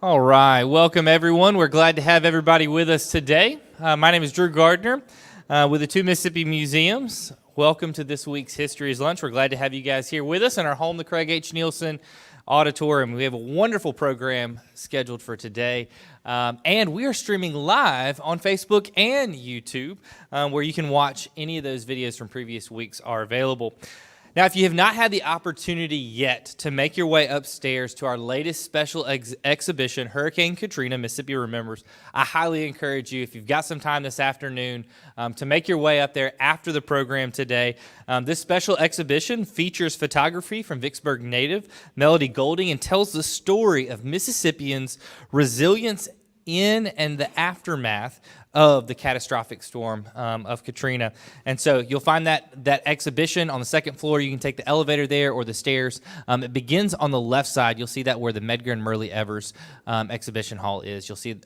All right, welcome everyone. We're glad to have everybody with us today. My name is Drew Gardner with the two Mississippi Museums. Welcome to this week's History's Lunch. We're glad to have you guys here with us in our home, the Craig H. Nielsen Auditorium. We have a wonderful program scheduled for today, and we are streaming live on Facebook and YouTube, where you can watch any of those videos from previous weeks are available. Now, if you have not had the opportunity yet to make your way upstairs to our latest special exhibition, Hurricane Katrina, Mississippi Remembers, I highly encourage you, if you've got some time this afternoon, to make your way up there after the program today. This special exhibition features photography from Vicksburg native Melody Golding and tells the story of Mississippians' resilience in and the aftermath of the catastrophic storm of Katrina. And so you'll find that exhibition on the second floor. You can take the elevator there or the stairs. It begins on the left side. You'll see that where the Medgar and Murley Evers exhibition hall is. You'll see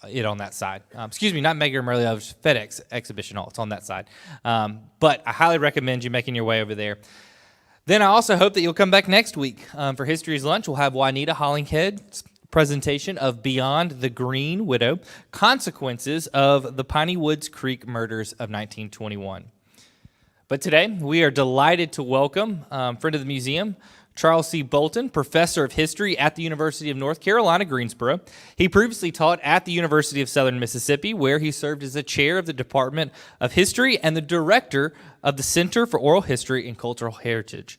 it on that side. Excuse me, not Medgar and Murley Evers, FedEx exhibition hall. It's on that side. But I highly recommend you making your way over there. Then I also hope that you'll come back next week for History's Lunch. We'll have Juanita Hollinghead's presentation of Beyond the Green Widow, Consequences of the Piney Woods Creek Murders of 1921. But today, we are delighted to welcome friend of the museum, Charles C. Bolton, professor of history at the University of North Carolina, Greensboro. He previously taught at the University of Southern Mississippi, where he served as the chair of the Department of History and the director of the Center for Oral History and Cultural Heritage.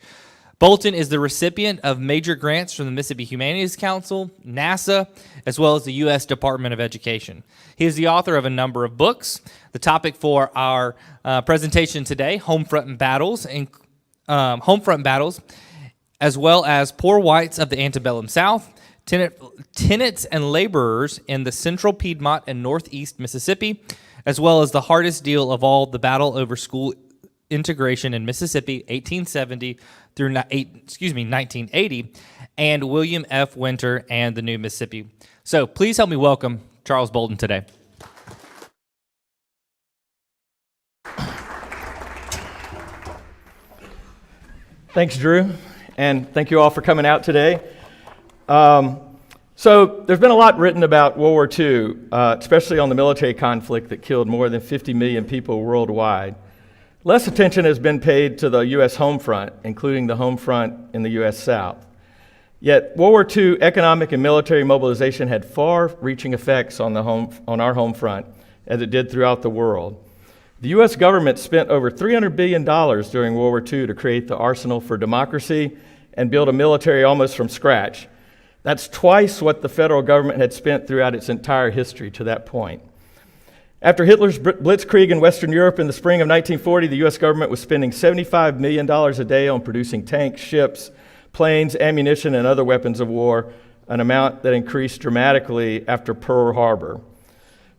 Bolton is the recipient of major grants from the Mississippi Humanities Council, NASA, as well as the U.S. Department of Education. He is the author of a number of books. The topic for our presentation today, Homefront Battles, as well as Poor Whites of the Antebellum South, Tenants and Laborers in the Central Piedmont and Northeast Mississippi, as well as the hardest deal of all, the battle over school integration in Mississippi, 1870 through 1980, and William F. Winter and the New Mississippi. So please help me welcome Charles Bolton today. Thanks, Drew, and thank you all for coming out today. So there's been a lot written about World War II, especially on the military conflict that killed more than 50 million people worldwide. Less attention has been paid to the U.S. home front, including the home front in the U.S. South. Yet World War II economic and military mobilization had far-reaching effects on our home front, as it did throughout the world. The U.S. government spent over $300 billion during World War II to create the arsenal for democracy and build a military almost from scratch. That's twice what the federal government had spent throughout its entire history to that point. After Hitler's blitzkrieg in Western Europe in the spring of 1940, the U.S. government was spending $75 million a day on producing tanks, ships, planes, ammunition, and other weapons of war, an amount that increased dramatically after Pearl Harbor.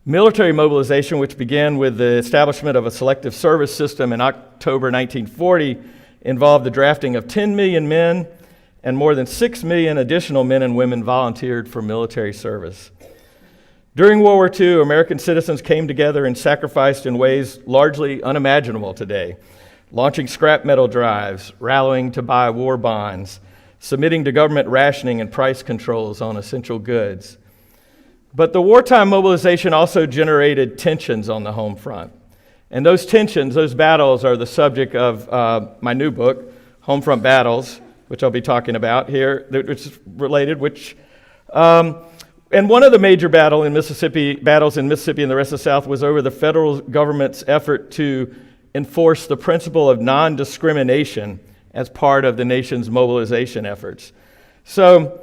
Military mobilization, which began with the establishment of a selective service system in October 1940, involved the drafting of 10 million men, and more than 6 million additional men and women volunteered for military service. During World War II, American citizens came together and sacrificed in ways largely unimaginable today, launching scrap metal drives, rallying to buy war bonds, submitting to government rationing and price controls on essential goods. But the wartime mobilization also generated tensions on the home front. And those tensions, those battles, are the subject of my new book, Homefront Battles, which I'll be talking about here, which is related, and one of the major battles in Mississippi and the rest of the South was over the federal government's effort to enforce the principle of non-discrimination as part of the nation's mobilization efforts. So,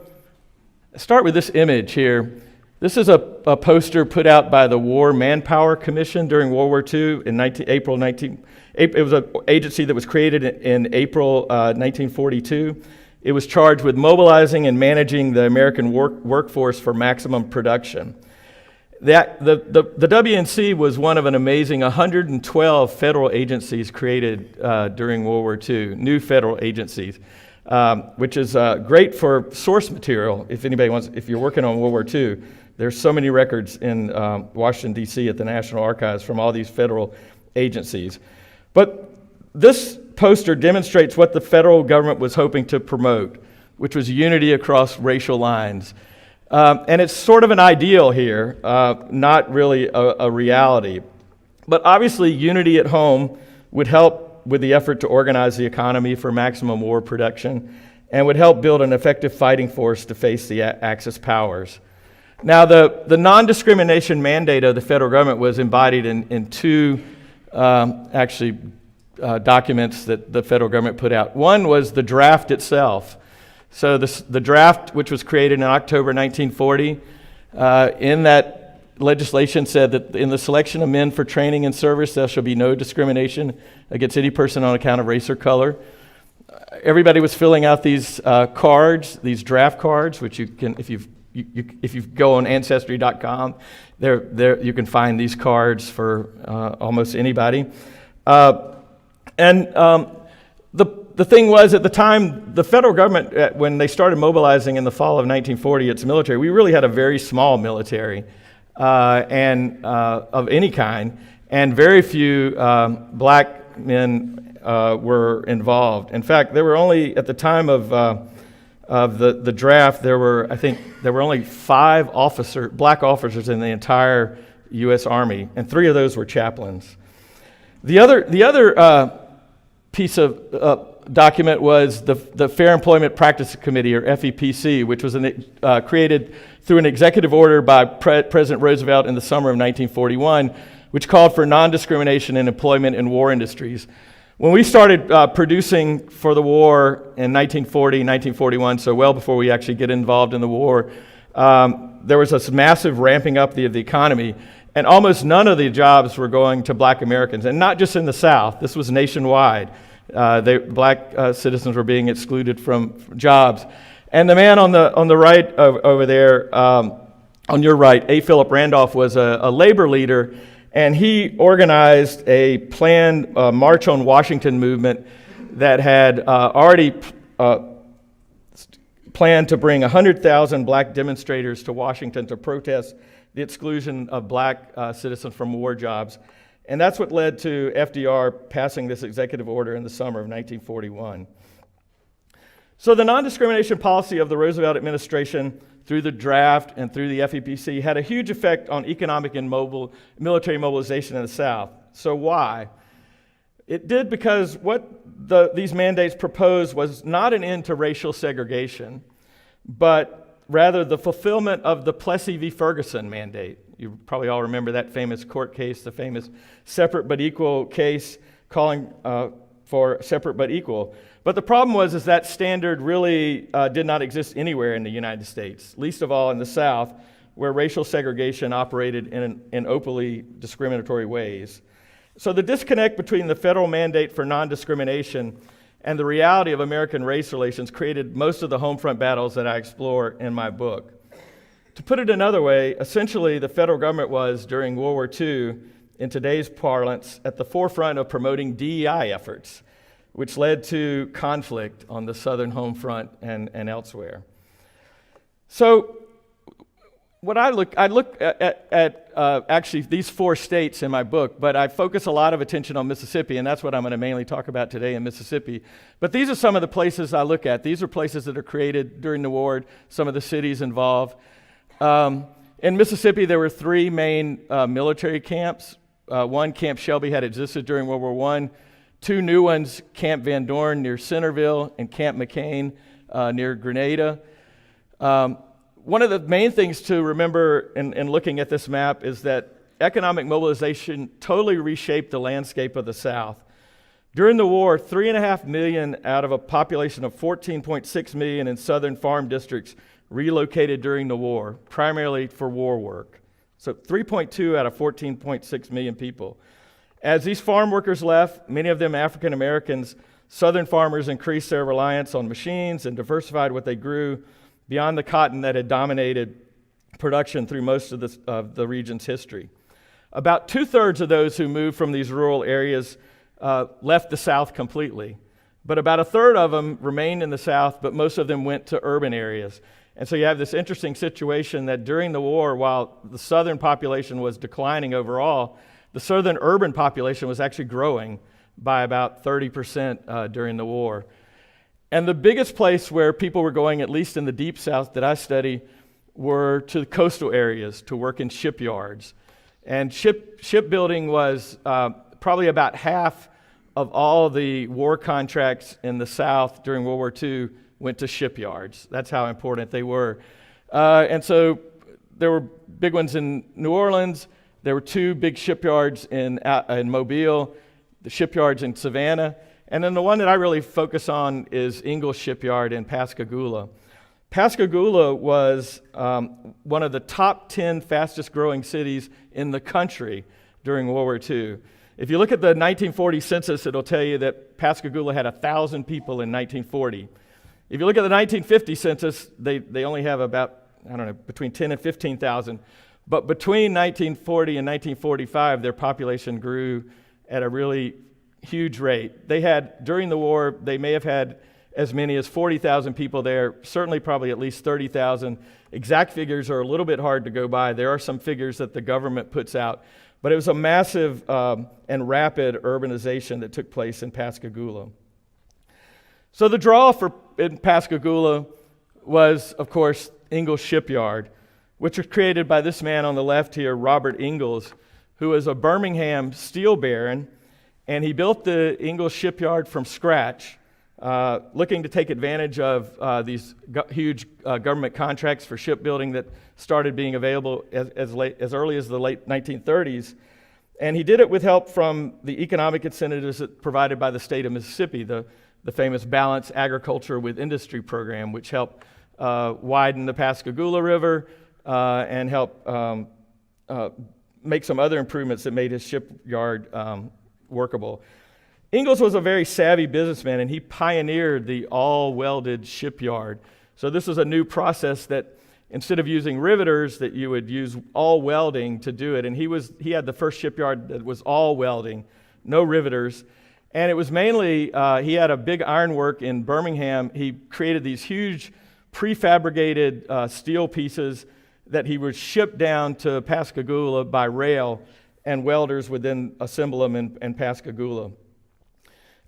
I'll start with this image here. This is a poster put out by the War Manpower Commission during World War II in April. It was an agency that was created in April 1942. It was charged with mobilizing and managing the American workforce for maximum production. The WNC was one of an amazing 112 federal agencies created during World War II, new federal agencies, which is great for source material. If you're working on World War II, there's so many records in Washington, D.C. at the National Archives from all these federal agencies. But this poster demonstrates what the federal government was hoping to promote, which was unity across racial lines. And it's sort of an ideal here, not really a reality. But obviously, unity at home would help with the effort to organize the economy for maximum war production and would help build an effective fighting force to face the Axis powers. Now, the non-discrimination mandate of the federal government was embodied in two documents that the federal government put out. One was the draft itself. So the draft, which was created in October 1940, in that legislation said that in the selection of men for training and service, there shall be no discrimination against any person on account of race or color. Everybody was filling out these cards, these draft cards, which you can, if you go on Ancestry.com, there you can find these cards for almost anybody. The thing was, at the time, the federal government, when they started mobilizing in the fall of 1940 its military, we really had a very small military and of any kind, and very few black men were involved. In fact, there were only, at the time of the draft, there were only 5 black officers in the entire U.S. Army, and 3 of those were chaplains. The other piece of document was the Fair Employment Practice Committee, or FEPC, which was created through an executive order by President Roosevelt in the summer of 1941, which called for non-discrimination in employment in war industries. When we started producing for the war in 1940, 1941, so well before we actually get involved in the war, there was this massive ramping up of the economy, and almost none of the jobs were going to black Americans, and not just in the South. This was nationwide. Black citizens were being excluded from jobs. And the man on the right over there, on your right, A. Philip Randolph, was a labor leader, and he organized a planned March on Washington movement that had already planned to bring 100,000 black demonstrators to Washington to protest the exclusion of black citizens from war jobs. And that's what led to FDR passing this executive order in the summer of 1941. So the non-discrimination policy of the Roosevelt administration through the draft and through the FEPC had a huge effect on economic and military mobilization in the South. So why? It did because what these mandates proposed was not an end to racial segregation, but rather the fulfillment of the Plessy v. Ferguson mandate. You probably all remember that famous court case, the famous separate but equal case calling for separate but equal. But the problem was that standard really did not exist anywhere in the United States, least of all in the South, where racial segregation operated in openly discriminatory ways. So the disconnect between the federal mandate for non-discrimination and the reality of American race relations created most of the home front battles that I explore in my book. To put it another way, essentially the federal government was, during World War II, in today's parlance, at the forefront of promoting DEI efforts, which led to conflict on the southern home front and elsewhere. So what I look at actually these 4 states in my book, but I focus a lot of attention on Mississippi, and that's what I'm going to mainly talk about today in Mississippi. But these are some of the places I look at. These are places that are created during the war, some of the cities involved. In Mississippi, there were 3 main military camps. One, Camp Shelby, had existed during World War I. 2 new ones, Camp Van Dorn near Centerville and Camp McCain near Grenada. One of the main things to remember in looking at this map is that economic mobilization totally reshaped the landscape of the South. During the war, 3.5 million out of a population of 14.6 million in southern farm districts relocated during the war, primarily for war work. So 3.2 out of 14.6 million people. As these farm workers left, many of them African Americans, southern farmers increased their reliance on machines and diversified what they grew beyond the cotton that had dominated production through most of the region's history. About 2/3 of those who moved from these rural areas left the South completely, but about 1/3 of them remained in the South, but most of them went to urban areas. And so you have this interesting situation that during the war, while the southern population was declining overall, the southern urban population was actually growing by about 30% during the war. And the biggest place where people were going, at least in the Deep South that I study, were to the coastal areas to work in shipyards. And shipbuilding was probably about half of all the war contracts in the South during World War II went to shipyards. That's how important they were. And so there were big ones in New Orleans. There were two big shipyards in Mobile, the shipyards in Savannah. And then the one that I really focus on is Ingalls Shipyard in Pascagoula. Pascagoula was one of the top 10 fastest growing cities in the country during World War II. If you look at the 1940 census, it'll tell you that Pascagoula had 1,000 people in 1940. If you look at the 1950 census, they only have about, I don't know, between 10 and 15,000. But between 1940 and 1945, their population grew at a really huge rate. They had, during the war, they may have had as many as 40,000 people there, certainly probably at least 30,000. Exact figures are a little bit hard to go by. There are some figures that the government puts out. But it was a massive and rapid urbanization that took place in Pascagoula. So the draw in Pascagoula was, of course, Ingalls Shipyard, which was created by this man on the left here, Robert Ingalls, who was a Birmingham steel baron, and he built the Ingalls Shipyard from scratch, looking to take advantage of these huge government contracts for shipbuilding that started being available as early as the late 1930s. And he did it with help from the economic incentives provided by the state of Mississippi, the famous Balance Agriculture with Industry program, which helped widen the Pascagoula River and help make some other improvements that made his shipyard workable. Ingalls was a very savvy businessman, and he pioneered the all-welded shipyard. So this was a new process that instead of using riveters, that you would use all welding to do it. And he had the first shipyard that was all welding, no riveters. And it was mainly, he had a big ironwork in Birmingham. He created these huge prefabricated steel pieces that he would ship down to Pascagoula by rail, and welders would then assemble them in Pascagoula.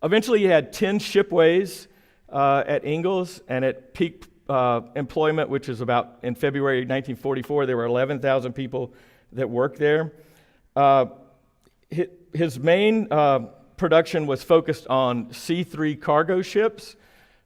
Eventually, he had 10 shipways at Ingalls, and at peak employment, which is about in February 1944, there were 11,000 people that worked there. His main production was focused on C-3 cargo ships.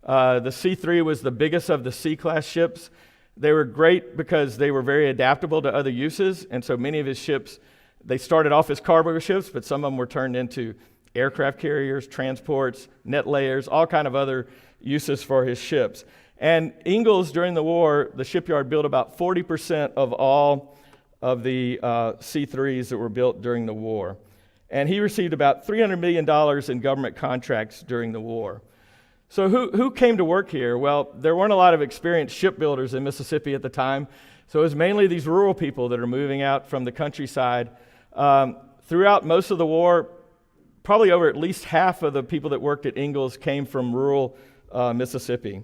The C-3 was the biggest of the C-class ships. They were great because they were very adaptable to other uses, and so many of his ships, they started off as cargo ships, but some of them were turned into aircraft carriers, transports, net layers, all kind of other uses for his ships. And Ingalls, during the war, the shipyard built about 40% of all of the C-3s that were built during the war. And he received about $300 million in government contracts during the war. So who came to work here? Well, there weren't a lot of experienced shipbuilders in Mississippi at the time, so it was mainly these rural people that are moving out from the countryside. Throughout most of the war, probably over at least half of the people that worked at Ingalls came from rural Mississippi.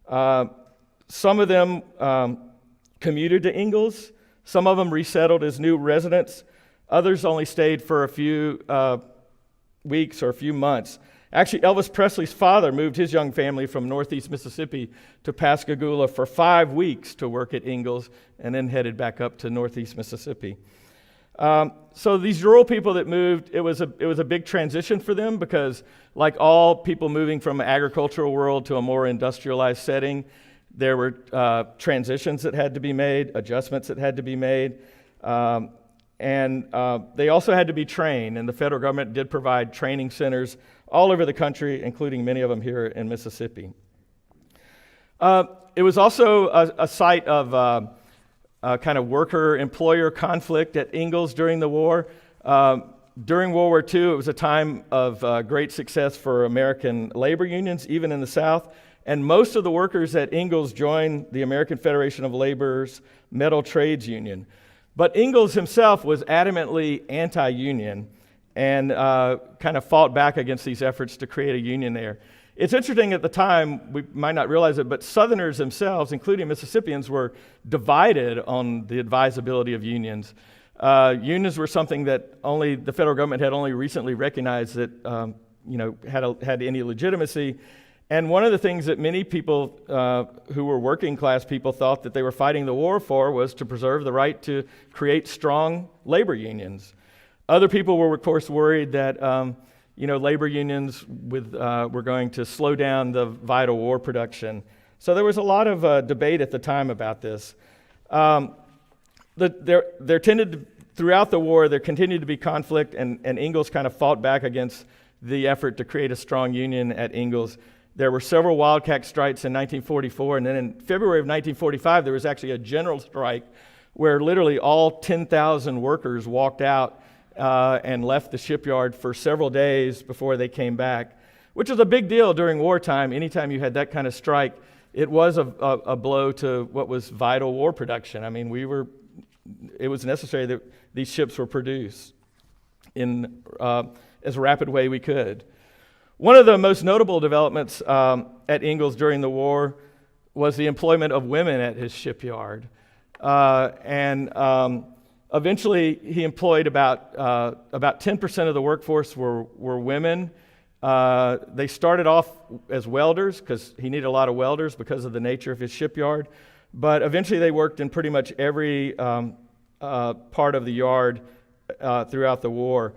Some of them commuted to Ingalls. Some of them resettled as new residents. Others only stayed for a few weeks or a few months. Actually, Elvis Presley's father moved his young family from northeast Mississippi to Pascagoula for 5 weeks to work at Ingalls, and then headed back up to northeast Mississippi. So these rural people that moved, it was a big transition for them because, like all people moving from an agricultural world to a more industrialized setting, there were transitions that had to be made, adjustments that had to be made, and they also had to be trained, and the federal government did provide training centers all over the country, including many of them here in Mississippi. It was also a site of kind of worker-employer conflict at Ingalls during the war. During World War II, it was a time of great success for American labor unions, even in the South, and most of the workers at Ingalls joined the American Federation of Labor's Metal Trades Union. But Ingalls himself was adamantly anti-union and kind of fought back against these efforts to create a union there. It's interesting at the time, we might not realize it, but Southerners themselves, including Mississippians, were divided on the advisability of unions. Unions were something that only the federal government had only recently recognized that had any legitimacy. And one of the things that many people who were working class people thought that they were fighting the war for was to preserve the right to create strong labor unions. Other people were, of course, worried that labor unions were going to slow down the vital war production. So there was a lot of debate at the time about this. There tended to, throughout the war, there continued to be conflict, and Ingalls kind of fought back against the effort to create a strong union at Ingalls. There were several wildcat strikes in 1944, and then in February of 1945, there was actually a general strike where literally all 10,000 workers walked out and left the shipyard for several days before they came back, which was a big deal during wartime. Anytime you had that kind of strike, it was a blow to what was vital war production. I mean, it was necessary that these ships were produced in as rapid way we could. One of the most notable developments at Ingalls during the war was the employment of women at his shipyard. Eventually, he employed about 10% of the workforce were women. They started off as welders because he needed a lot of welders because of the nature of his shipyard. But eventually, they worked in pretty much every part of the yard throughout the war.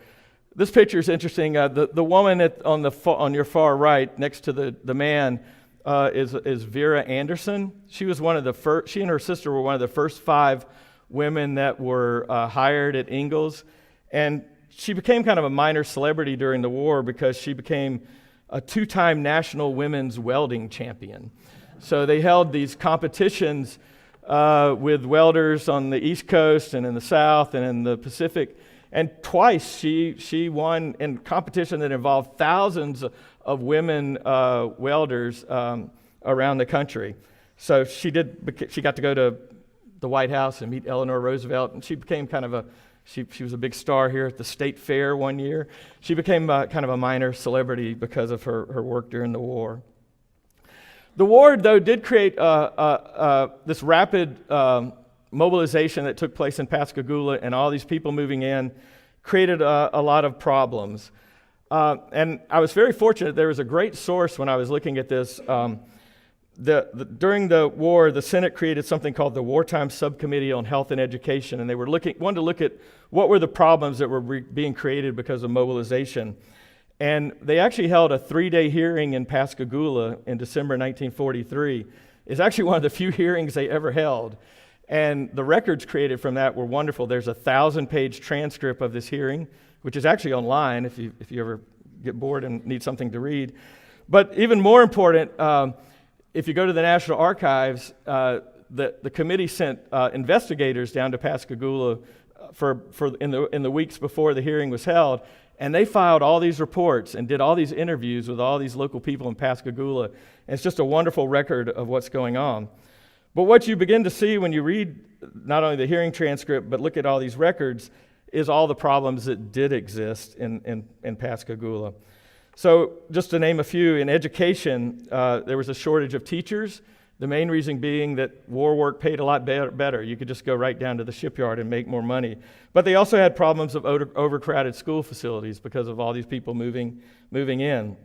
This picture is interesting. The woman on your far right, next to the man, is Vera Anderson. She was one of the first. She and her sister were one of the first 5 women that were hired at Ingalls, and she became kind of a minor celebrity during the war because she became a 2-time national women's welding champion. So they held these competitions with welders on the East Coast and in the South and in the Pacific. And twice she won in competition that involved thousands of women welders around the country. So she got to go to the White House and meet Eleanor Roosevelt, and she became kind of she was a big star here at the State Fair one year. She became kind of a minor celebrity because of her work during the war. The war, though, did create this rapid mobilization that took place in Pascagoula, and all these people moving in created a lot of problems. And I was very fortunate. There was a great source when I was looking at this. During the war, the Senate created something called the Wartime Subcommittee on Health and Education, and they wanted to look at what were the problems that were being created because of mobilization. And they actually held a 3-day hearing in Pascagoula in December 1943. It's actually one of the few hearings they ever held. And the records created from that were wonderful. There's a 1,000-page transcript of this hearing, which is actually online if you ever get bored and need something to read. But even more important, if you go to the National Archives, the committee sent investigators down to Pascagoula in the weeks before the hearing was held, and they filed all these reports and did all these interviews with all these local people in Pascagoula. And it's just a wonderful record of what's going on. But what you begin to see when you read not only the hearing transcript, but look at all these records, is all the problems that did exist in Pascagoula. So just to name a few, in education, there was a shortage of teachers, the main reason being that war work paid a lot better. You could just go right down to the shipyard and make more money. But they also had problems of overcrowded school facilities because of all these people moving in.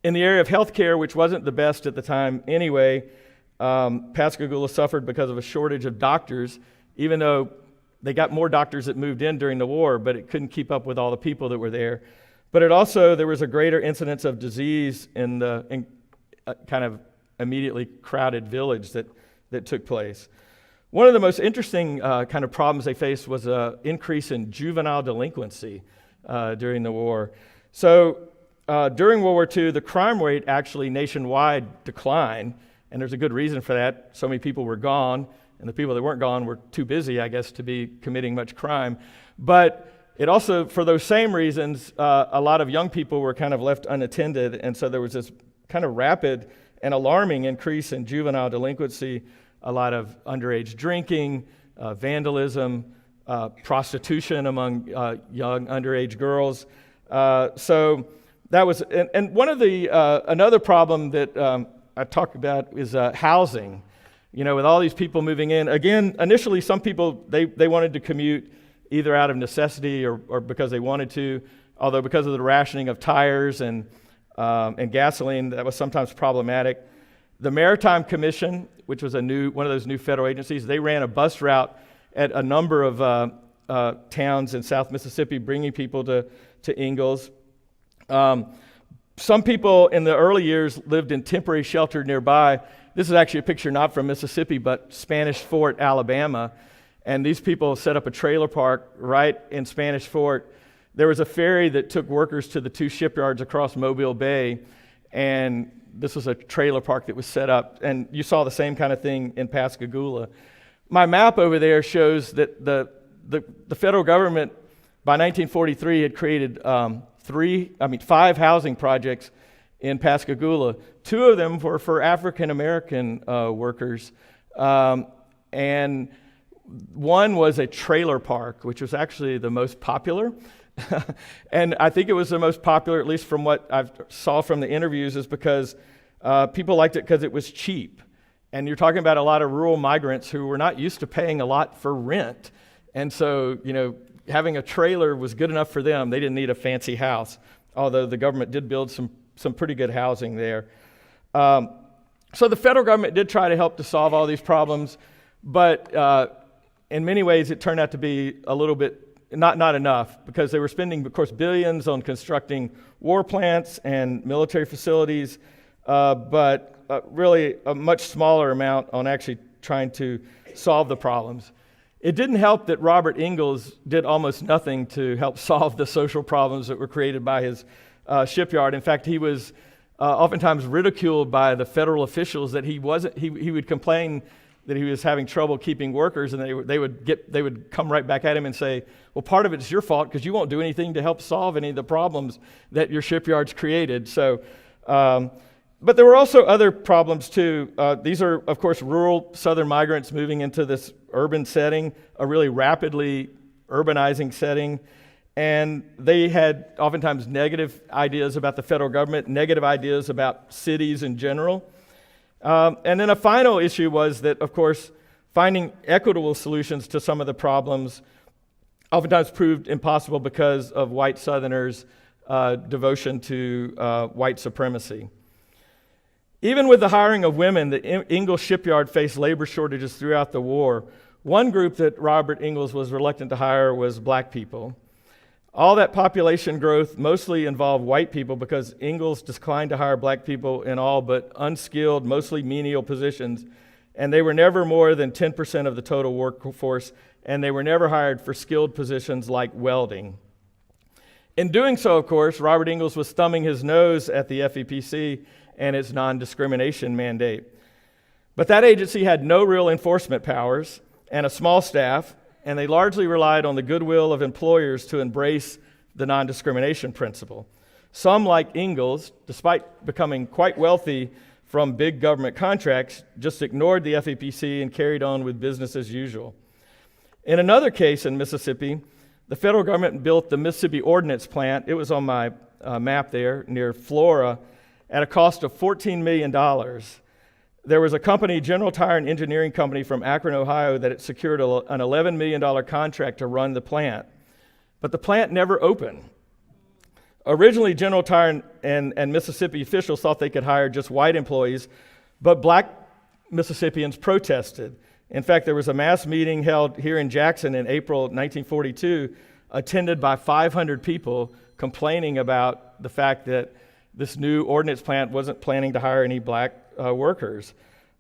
In the area of healthcare, which wasn't the best at the time anyway, Pascagoula suffered because of a shortage of doctors, even though they got more doctors that moved in during the war, but it couldn't keep up with all the people that were there. But there was a greater incidence of disease in the kind of immediately crowded village that took place. One of the most interesting kind of problems they faced was an increase in juvenile delinquency during the war. So during World War II, the crime rate actually nationwide declined, and there's a good reason for that. So many people were gone, and the people that weren't gone were too busy, I guess, to be committing much crime. But it also, for those same reasons, a lot of young people were kind of left unattended, and so there was this kind of rapid and alarming increase in juvenile delinquency, a lot of underage drinking, vandalism, prostitution among young underage girls. So that was, and one of the, another problem that I talked about is housing. You know, with all these people moving in, again, initially some people, they wanted to commute either out of necessity or because they wanted to, although because of the rationing of tires and and gasoline that was sometimes problematic. The Maritime Commission, which was one of those new federal agencies, they ran a bus route at a number of towns in South Mississippi, bringing people to Ingalls. Some people in the early years lived in temporary shelter nearby. This is actually a picture not from Mississippi, but Spanish Fort, Alabama. And these people set up a trailer park right in Spanish Fort. There was a ferry that took workers to the 2 shipyards across Mobile Bay, and this was a trailer park that was set up. And you saw the same kind of thing in Pascagoula. My map over there shows that the federal government by 1943 had created 5 housing projects in Pascagoula. 2 of them were for African American workers, and one was a trailer park, which was actually the most popular. And I think it was the most popular, at least from what I saw from the interviews, is because people liked it because it was cheap. And you're talking about a lot of rural migrants who were not used to paying a lot for rent. And so, having a trailer was good enough for them. They didn't need a fancy house, although the government did build some pretty good housing there. So the federal government did try to help to solve all these problems, but in many ways it turned out to be a little bit not enough, because they were spending, of course, billions on constructing war plants and military facilities, but really a much smaller amount on actually trying to solve the problems. It didn't help that Robert Ingalls did almost nothing to help solve the social problems that were created by his shipyard. In fact, he was oftentimes ridiculed by the federal officials that he would complain that he was having trouble keeping workers, and they would come right back at him and say, well, part of it's your fault because you won't do anything to help solve any of the problems that your shipyards created. So, but there were also other problems too. These are, of course, rural southern migrants moving into this urban setting, a really rapidly urbanizing setting. And they had oftentimes negative ideas about the federal government, negative ideas about cities in general. And then a final issue was that, of course, finding equitable solutions to some of the problems oftentimes proved impossible because of white Southerners' devotion to white supremacy. Even with the hiring of women, the Ingalls shipyard faced labor shortages throughout the war. One group that Robert Ingalls was reluctant to hire was black people. All that population growth mostly involved white people because Ingalls declined to hire black people in all but unskilled, mostly menial positions, and they were never more than 10% of the total workforce, and they were never hired for skilled positions like welding. In doing so, of course, Robert Ingalls was thumbing his nose at the FEPC and its non-discrimination mandate. But that agency had no real enforcement powers and a small staff, and they largely relied on the goodwill of employers to embrace the non-discrimination principle. Some, like Ingalls, despite becoming quite wealthy from big government contracts, just ignored the FEPC and carried on with business as usual. In another case in Mississippi, the federal government built the Mississippi Ordnance Plant. It was on my map there near Flora at a cost of $14 million. There was a company, General Tire and Engineering Company from Akron, Ohio, that had secured an $11 million contract to run the plant. But the plant never opened. Originally, General Tire and Mississippi officials thought they could hire just white employees, but black Mississippians protested. In fact, there was a mass meeting held here in Jackson in April 1942, attended by 500 people, complaining about the fact that this new ordnance plant wasn't planning to hire any black workers.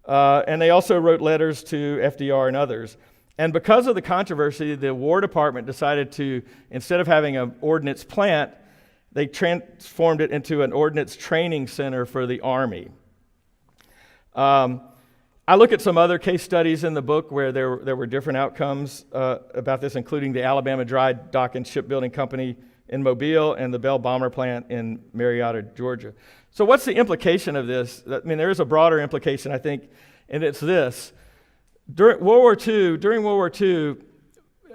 And they also wrote letters to FDR and others. And because of the controversy, the War Department decided to, instead of having an ordnance plant, they transformed it into an ordnance training center for the Army. I look at some other case studies in the book where there were different outcomes about this, including the Alabama Dry Dock and Shipbuilding Company in Mobile and the Bell Bomber Plant in Marietta, Georgia. So what's the implication of this? I mean, there is a broader implication, I think, and it's this. During World War II,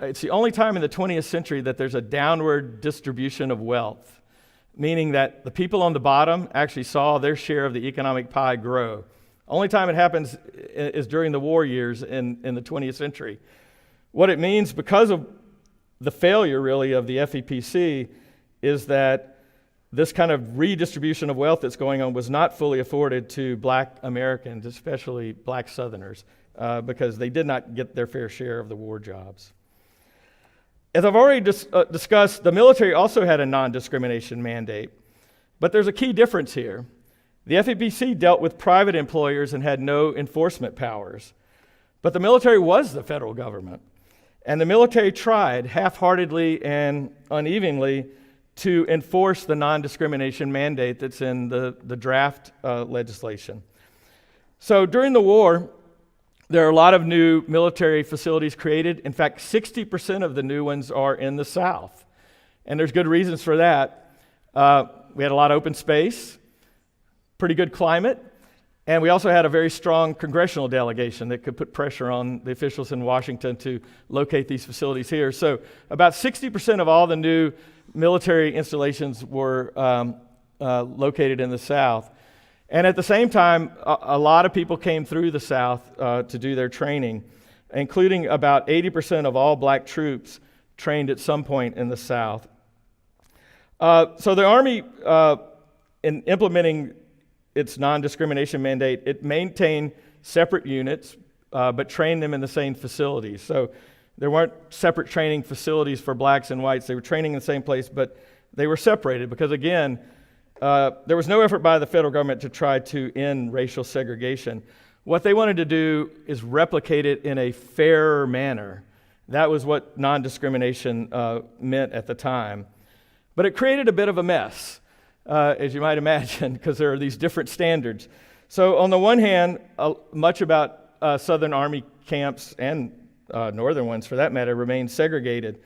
it's the only time in the 20th century that there's a downward distribution of wealth, meaning that the people on the bottom actually saw their share of the economic pie grow. Only time it happens is during the war years in the 20th century. What it means, because of the failure, really, of the FEPC, is that this kind of redistribution of wealth that's going on was not fully afforded to black Americans, especially black Southerners, because they did not get their fair share of the war jobs. As I've already discussed, the military also had a non-discrimination mandate, but there's a key difference here. The FEBC dealt with private employers and had no enforcement powers, but the military was the federal government, and the military tried half-heartedly and unevenly to enforce the non-discrimination mandate that's in the draft legislation. So during the war, there are a lot of new military facilities created. In fact, 60% of the new ones are in the South, and there's good reasons for that. We had a lot of open space, pretty good climate, and we also had a very strong congressional delegation that could put pressure on the officials in Washington to locate these facilities here. So about 60% of all the new military installations were located in the South. And at the same time, a lot of people came through the South to do their training, including about 80% of all black troops trained at some point in the South. So the Army, in implementing its non-discrimination mandate, it maintained separate units, but trained them in the same facilities. So there weren't separate training facilities for blacks and whites. They were training in the same place, but they were separated because, again, there was no effort by the federal government to try to end racial segregation. What they wanted to do is replicate it in a fairer manner. That was what non-discrimination meant at the time. But it created a bit of a mess, as you might imagine, because there are these different standards. So on the one hand, much about Southern Army camps and northern ones, for that matter, remained segregated.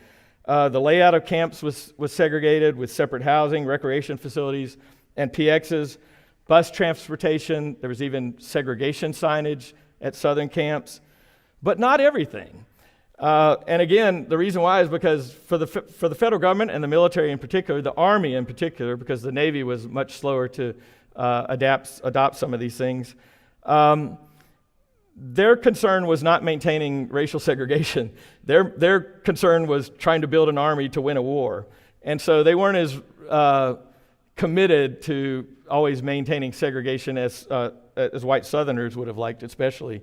The layout of camps was segregated with separate housing, recreation facilities, and PXs, bus transportation. There was even segregation signage at Southern camps, but not everything. And again, the reason why is because for the federal government and the military in particular, the Army in particular, because the Navy was much slower to adopt some of these things, their concern was not maintaining racial segregation. Their concern was trying to build an army to win a war. And so they weren't as committed to always maintaining segregation as white Southerners would have liked, especially.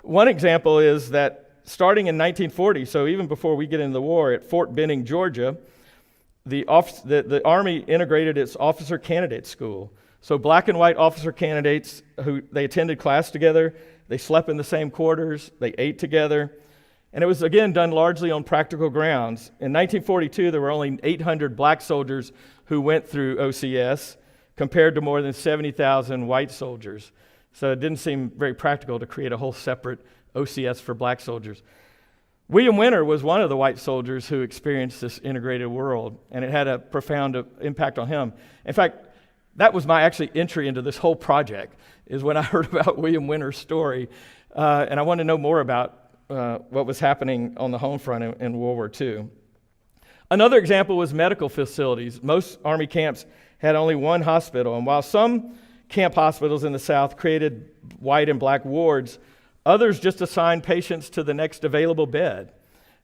One example is that starting in 1940, so even before we get into the war, at Fort Benning, Georgia, the Army integrated its officer candidate school. So black and white officer candidates, they attended class together, they slept in the same quarters, they ate together, and it was, again, done largely on practical grounds. In 1942, there were only 800 black soldiers who went through OCS, compared to more than 70,000 white soldiers. So it didn't seem very practical to create a whole separate OCS for black soldiers. William Winter was one of the white soldiers who experienced this integrated world, and it had a profound impact on him. In fact, that was my actually entry into this whole project, is when I heard about William Winter's story, and I wanted to know more about what was happening on the home front in World War II. Another example was medical facilities. Most Army camps had only one hospital, and while some camp hospitals in the South created white and black wards, others just assigned patients to the next available bed.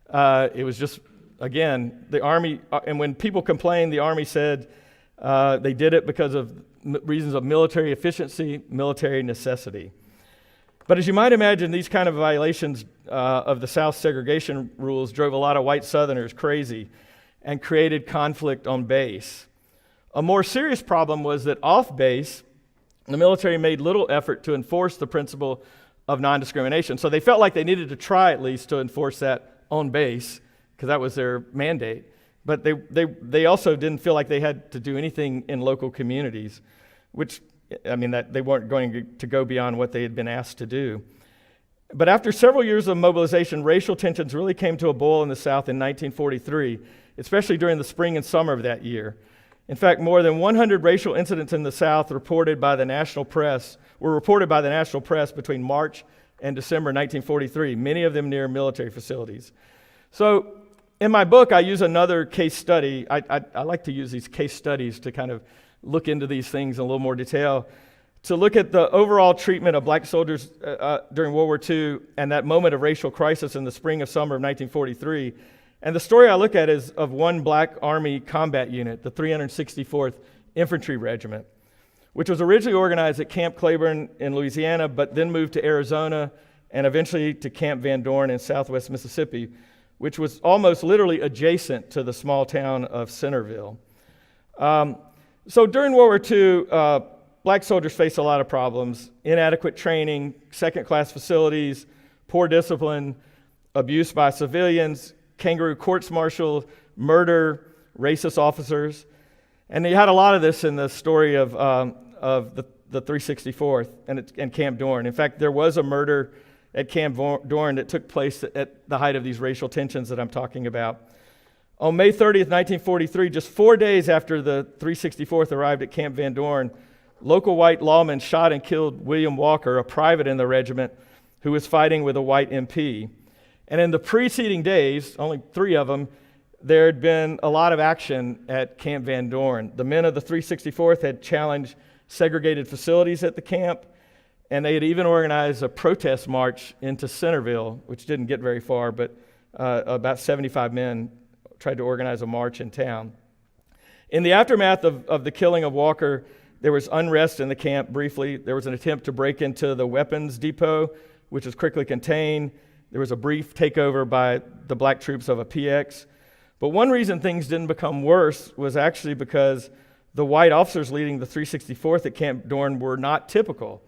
It was just, again, the Army, and when people complained, the Army said they did it because of reasons of military efficiency, military necessity. But as you might imagine, these kind of violations of the South segregation rules drove a lot of white Southerners crazy and created conflict on base. A more serious problem was that off base, the military made little effort to enforce the principle of non-discrimination. So they felt like they needed to try at least to enforce that on base, because that was their mandate. But they also didn't feel like they had to do anything in local communities, which, I mean, that they weren't going to go beyond what they had been asked to do. But after several years of mobilization, racial tensions really came to a boil in the South in 1943, especially during the spring and summer of that year. In fact, more than 100 racial incidents in the South were reported by the national press between March and December 1943, many of them near military facilities. So in my book, I use another case study. I like to use these case studies to kind of look into these things in a little more detail, to look at the overall treatment of black soldiers during World War II and that moment of racial crisis in the spring of summer of 1943. And the story I look at is of one black Army combat unit, the 364th Infantry Regiment, which was originally organized at Camp Claiborne in Louisiana, but then moved to Arizona and eventually to Camp Van Dorn in southwest Mississippi, which was almost literally adjacent to the small town of Centerville. So during World War II, black soldiers faced a lot of problems: inadequate training, second-class facilities, poor discipline, abuse by civilians, kangaroo courts-martial, murder, racist officers. And you had a lot of this in the story of the 364th and Camp Dorn. In fact, there was a murder at Camp Dorn that took place at the height of these racial tensions that I'm talking about. On May 30th, 1943, just 4 days after the 364th arrived at Camp Van Dorn, local white lawmen shot and killed William Walker, a private in the regiment, who was fighting with a white MP. And in the preceding days, only 3 of them, there had been a lot of action at Camp Van Dorn. The men of the 364th had challenged segregated facilities at the camp, and they had even organized a protest march into Centerville, which didn't get very far, but about 75 men tried to organize a march in town. In the aftermath of the killing of Walker, there was unrest in the camp briefly. There was an attempt to break into the weapons depot, which was quickly contained. There was a brief takeover by the black troops of a PX. But one reason things didn't become worse was actually because the white officers leading the 364th at Camp Dorn were not typical.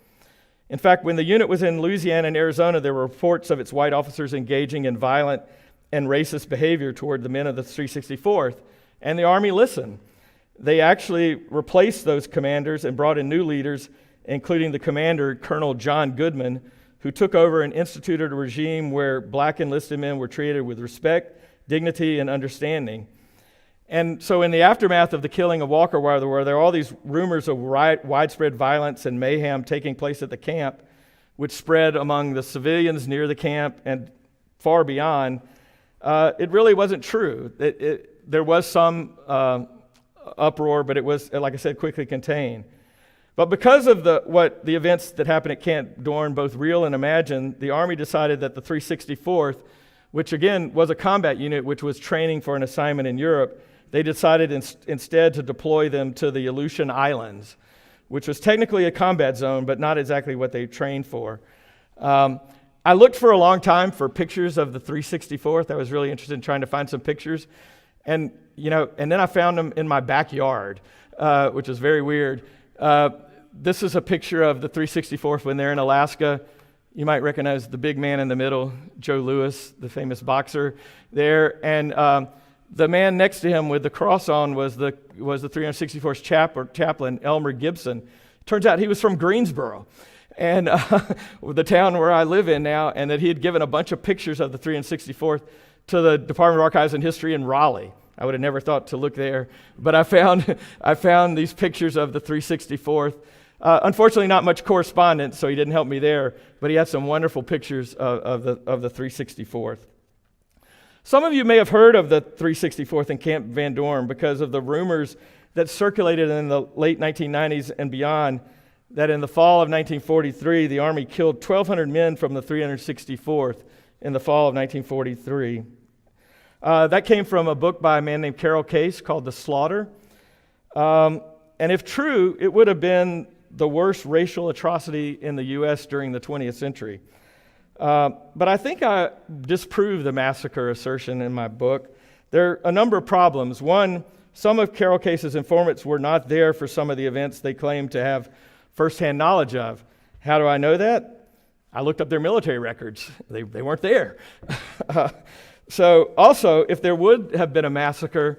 In fact, when the unit was in Louisiana and Arizona, there were reports of its white officers engaging in violent and racist behavior toward the men of the 364th, and the Army listened. They actually replaced those commanders and brought in new leaders, including the commander, Colonel John Goodman, who took over and instituted a regime where black enlisted men were treated with respect, dignity, and understanding. And so in the aftermath of the killing of Walker, where there were all these rumors of widespread violence and mayhem taking place at the camp, which spread among the civilians near the camp and far beyond, it really wasn't true. There was some uproar, but it was, like I said, quickly contained. But because of the events that happened at Camp Dorn, both real and imagined, the Army decided that the 364th, which again was a combat unit which was training for an assignment in Europe, they decided instead to deploy them to the Aleutian Islands, which was technically a combat zone, but not exactly what they trained for. I looked for a long time for pictures of the 364th. I was really interested in trying to find some pictures. And then I found them in my backyard, which is very weird. This is a picture of the 364th when they're in Alaska. You might recognize the big man in the middle, Joe Louis, the famous boxer there. And the man next to him with the cross on was the 364th chaplain, Elmer Gibson. Turns out he was from Greensboro, and the town where I live in now, and that he had given a bunch of pictures of the 364th to the Department of Archives and History in Raleigh. I would have never thought to look there, but I found these pictures of the 364th. Unfortunately, not much correspondence, so he didn't help me there, but he had some wonderful pictures of the 364th. Some of you may have heard of the 364th in Camp Van Dorn because of the rumors that circulated in the late 1990s and beyond that in the fall of 1943, the Army killed 1,200 men from the 364th in the fall of 1943. That came from a book by a man named Carol Case called The Slaughter. And if true, it would have been the worst racial atrocity in the U.S. during the 20th century. But I think I disprove the massacre assertion in my book. There are a number of problems. One, some of Carol Case's informants were not there for some of the events they claimed to have firsthand knowledge of. How do I know that? I looked up their military records. They weren't there. So also, if there would have been a massacre,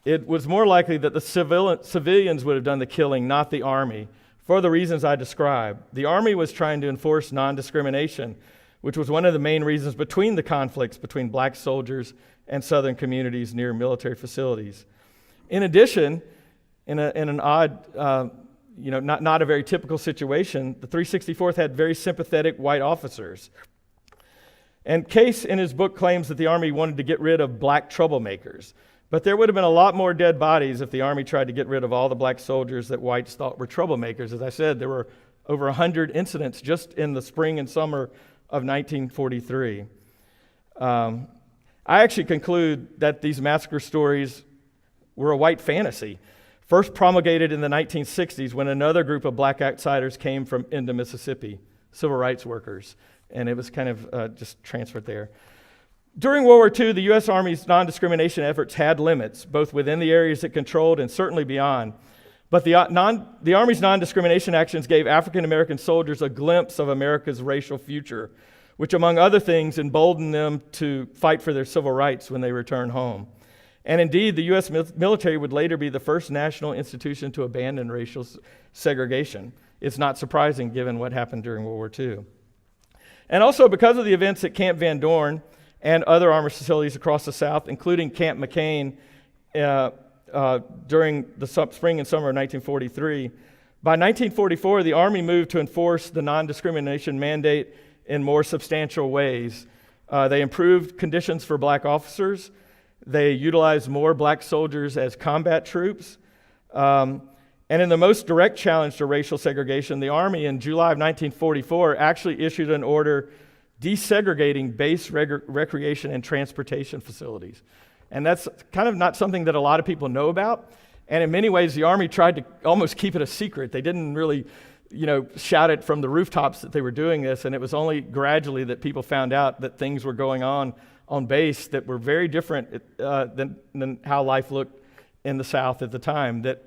it was more likely that the civilians would have done the killing, not the Army, for the reasons I described. The Army was trying to enforce non-discrimination, which was one of the main reasons between the conflicts between black soldiers and Southern communities near military facilities. In addition, in an odd, not a very typical situation, the 364th had very sympathetic white officers. And Case, in his book, claims that the Army wanted to get rid of black troublemakers. But there would have been a lot more dead bodies if the Army tried to get rid of all the black soldiers that whites thought were troublemakers. As I said, there were over 100 incidents just in the spring and summer of 1943. I actually conclude that these massacre stories were a white fantasy. first promulgated in the 1960s when another group of black outsiders came from into Mississippi, civil rights workers, and it was kind of just transferred there. During World War II, the U.S. Army's non-discrimination efforts had limits, both within the areas it controlled and certainly beyond. But the Army's non-discrimination actions gave African American soldiers a glimpse of America's racial future, which, among other things, emboldened them to fight for their civil rights when they returned home. And indeed, the U.S. military would later be the first national institution to abandon racial segregation. It's not surprising given what happened during World War II. And also, because of the events at Camp Van Dorn and other army facilities across the South, including Camp McCain during the spring and summer of 1943, by 1944, the Army moved to enforce the non-discrimination mandate in more substantial ways. They improved conditions for black officers. They utilized more black soldiers as combat troops. And in the most direct challenge to racial segregation, the Army in July of 1944 actually issued an order desegregating base recreation and transportation facilities. And that's kind of not something that a lot of people know about. And in many ways, the Army tried to almost keep it a secret. They didn't really, shout it from the rooftops that they were doing this. And it was only gradually that people found out that things were going on base that were very different than how life looked in the South at the time. That,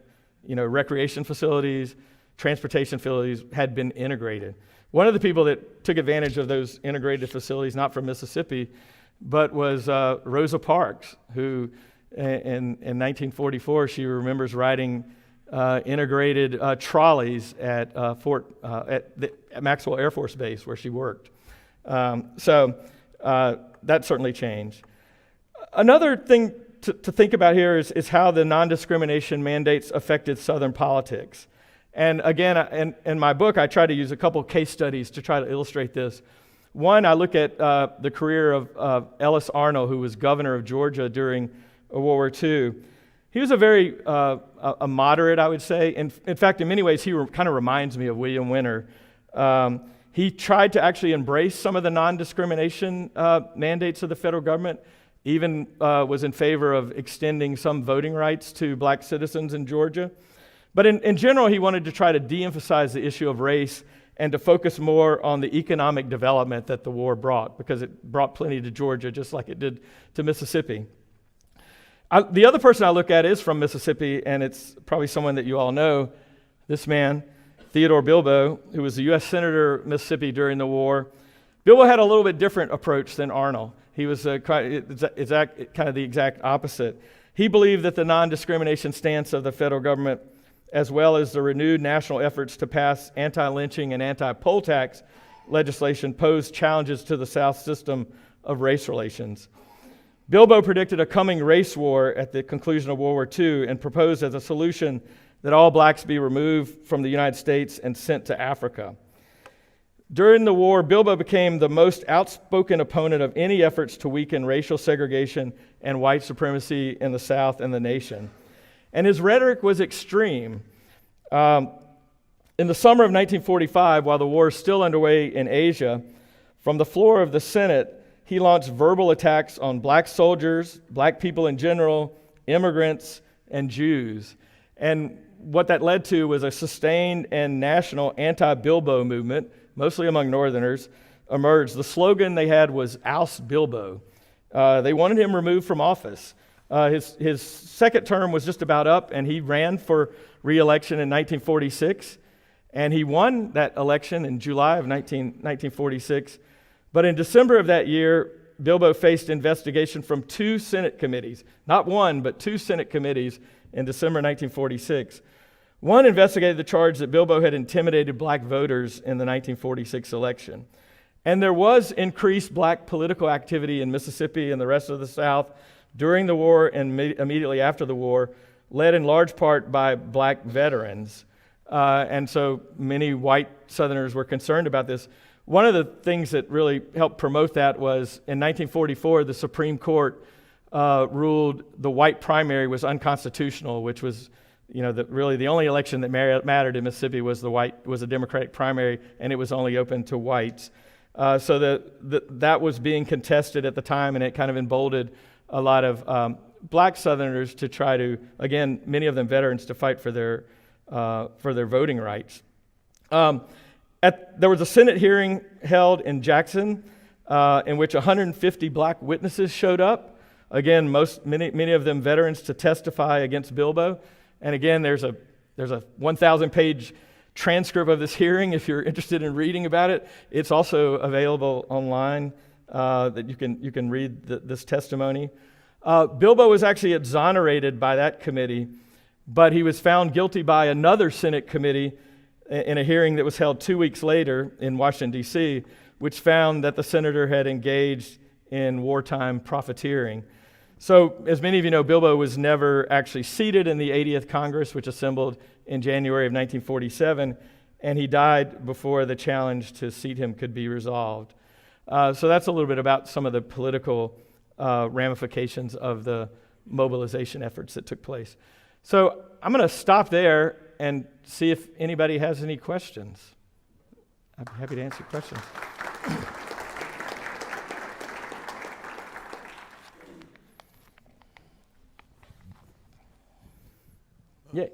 recreation facilities, transportation facilities had been integrated. One of the people that took advantage of those integrated facilities, not from Mississippi, but was Rosa Parks, who in 1944, she remembers riding integrated trolleys at Maxwell Air Force Base where she worked. So that certainly changed. Another thing to think about here is how the non-discrimination mandates affected Southern politics. And again, in my book, I try to use a couple case studies to try to illustrate this. One, I look at the career of Ellis Arnold, who was governor of Georgia during World War II. He was a very a moderate, I would say. In fact, in many ways, he kind of reminds me of William Winter. He tried to actually embrace some of the non-discrimination mandates of the federal government, even was in favor of extending some voting rights to black citizens in Georgia. But in general, he wanted to try to de-emphasize the issue of race and to focus more on the economic development that the war brought, because it brought plenty to Georgia, just like it did to Mississippi. The other person I look at is from Mississippi, and it's probably someone that you all know, this man, Theodore Bilbo, who was the U.S. Senator of Mississippi during the war. Bilbo had a little bit different approach than Arnold. He was kind of the exact opposite. He believed that the non-discrimination stance of the federal government, as well as the renewed national efforts to pass anti-lynching and anti-poll tax legislation, posed challenges to the South's system of race relations. Bilbo predicted a coming race war at the conclusion of World War II and proposed as a solution that all blacks be removed from the United States and sent to Africa. During the war, Bilbo became the most outspoken opponent of any efforts to weaken racial segregation and white supremacy in the South and the nation. And his rhetoric was extreme. In the summer of 1945, while the war is still underway in Asia, from the floor of the Senate, he launched verbal attacks on black soldiers, black people in general, immigrants, and Jews. And what that led to was a sustained and national anti-Bilbo movement, mostly among Northerners, emerged. The slogan they had was "Oust Bilbo." They wanted him removed from office. His second term was just about up, and he ran for re-election in 1946, and he won that election in July of 1946. But in December of that year, Bilbo faced investigation from two Senate committees, not one, but two Senate committees in December 1946. One investigated the charge that Bilbo had intimidated black voters in the 1946 election. And there was increased black political activity in Mississippi and the rest of the South during the war and immediately after the war, led in large part by black veterans. And so many white Southerners were concerned about this. One of the things that really helped promote that was in 1944, the Supreme Court ruled the white primary was unconstitutional, which was, really the only election that mattered in Mississippi was a Democratic primary, and it was only open to whites. So that was being contested at the time, and it kind of emboldened a lot of black Southerners to try to, again, many of them veterans, to fight for their voting rights. There was a Senate hearing held in Jackson in which 150 black witnesses showed up. Again, many of them veterans, to testify against Bilbo. And again, there's a 1,000-page transcript of this hearing if you're interested in reading about it. It's also available online that you can read this testimony. Bilbo was actually exonerated by that committee, but he was found guilty by another Senate committee in a hearing that was held 2 weeks later in Washington, D.C., which found that the senator had engaged in wartime profiteering. So, as many of you know, Bilbo was never actually seated in the 80th Congress, which assembled in January of 1947, and he died before the challenge to seat him could be resolved. So that's a little bit about some of the political ramifications of the mobilization efforts that took place. So I'm going to stop there and see if anybody has any questions. I'd be happy to answer questions. Yeah.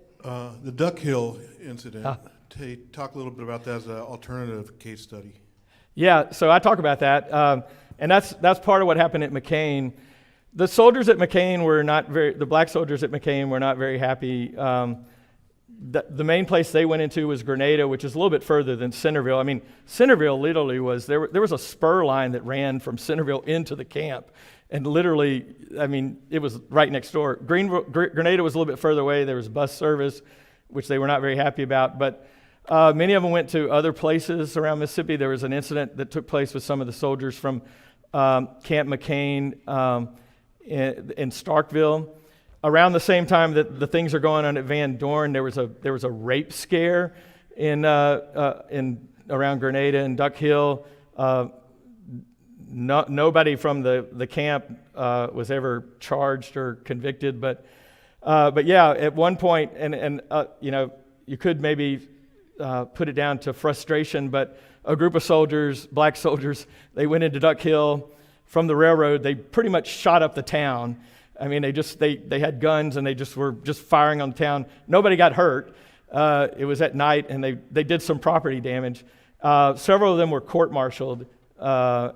The Duck Hill incident, talk a little bit about that as an alternative case study. Yeah, so I talk about that, and that's part of what happened at McCain. The soldiers at McCain the black soldiers at McCain were not very happy. The main place they went into was Grenada, which is a little bit further than Centerville. I mean, Centerville literally there was a spur line that ran from Centerville into the camp. And literally, I mean, it was right next door. Grenada was a little bit further away. There was bus service, which they were not very happy about. But many of them went to other places around Mississippi. There was an incident that took place with some of the soldiers from Camp McCain in Starkville. Around the same time that the things are going on at Van Dorn, there was a rape scare in around Grenada and Duck Hill. Nobody from the camp was ever charged or convicted, but yeah, at one point, and you could maybe put it down to frustration, but a group of soldiers, black soldiers, they went into Duck Hill from the railroad. They pretty much shot up the town. I mean, they had guns and they were firing on the town. Nobody got hurt. It was at night, and they did some property damage. Several of them were court-martialed. But